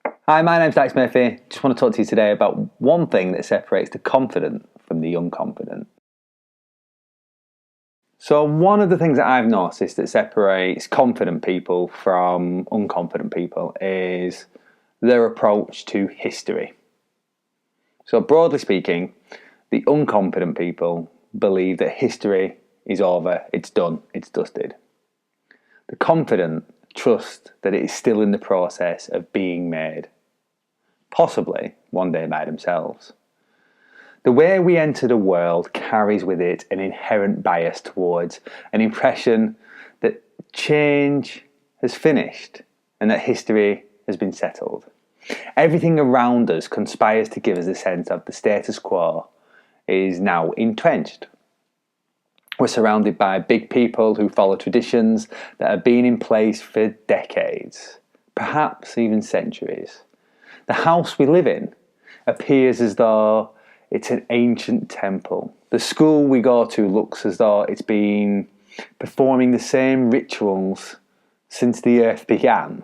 Hi, my name's Dax Murphy. Just want to talk to you today about one thing that separates the confident from the unconfident. So one of the things that I've noticed that separates confident people from unconfident people is their approach to history. So broadly speaking, the unconfident people believe that history is over, it's done, it's dusted. The confident trust that it is still in the process of being made, possibly one day by themselves. The way we enter the world carries with it an inherent bias towards an impression that change has finished and that history has been settled. Everything around us conspires to give us a sense of the status quo is now entrenched. We're surrounded by big people who follow traditions that have been in place for decades, perhaps even centuries. The house we live in appears as though it's an ancient temple. The school we go to looks as though it's been performing the same rituals since the earth began.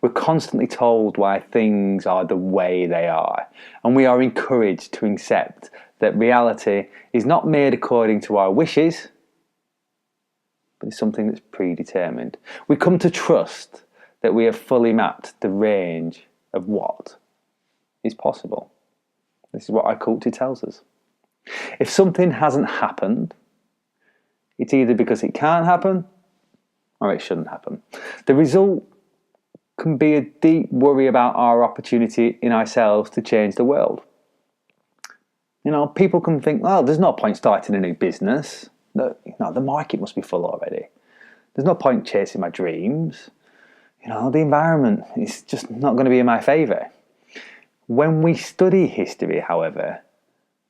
We're constantly told why things are the way they are, and we are encouraged to accept that reality is not made according to our wishes, but is something that's predetermined. We come to trust that we have fully mapped the range of what is possible. This is what our culture tells us. If something hasn't happened, it's either because it can't happen or it shouldn't happen. The result can be a deep worry about our opportunity in ourselves to change the world. You know, people can think, well, there's no point starting a new business. No, the market must be full already. There's no point chasing my dreams. The environment is just not going to be in my favour. When we study history, however,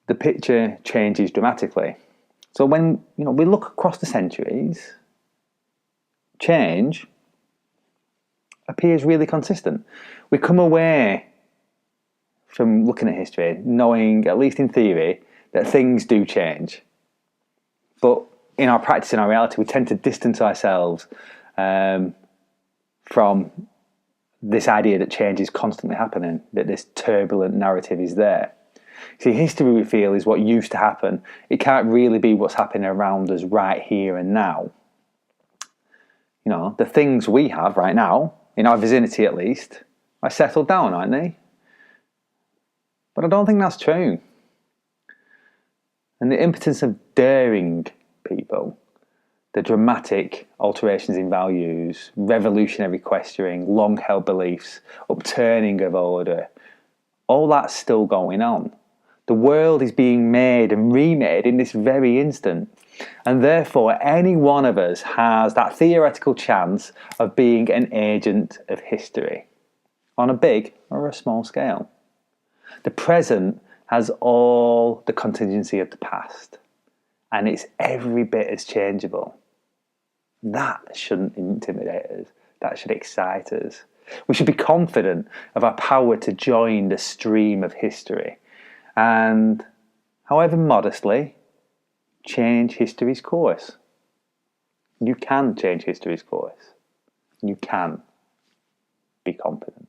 the picture changes dramatically. So when we look across the centuries, change appears really consistent. We come away from looking at history knowing, at least in theory, that things do change. But in our practice, in our reality, we tend to distance ourselves from this idea that change is constantly happening, that this turbulent narrative is there. See, history, we feel, is what used to happen. It can't really be what's happening around us right here and now. The things we have right now, in our vicinity at least, are settled down, aren't they? But I don't think that's true. And the impotence of daring people, the dramatic alterations in values, revolutionary questioning, long-held beliefs, upturning of order, all that's still going on. The world is being made and remade in this very instant. And therefore, any one of us has that theoretical chance of being an agent of history, on a big or a small scale. The present has all the contingency of the past, and it's every bit as changeable. That shouldn't intimidate us. That should excite us. We should be confident of our power to join the stream of history and, however modestly, change history's course. You can change history's course. You can be confident.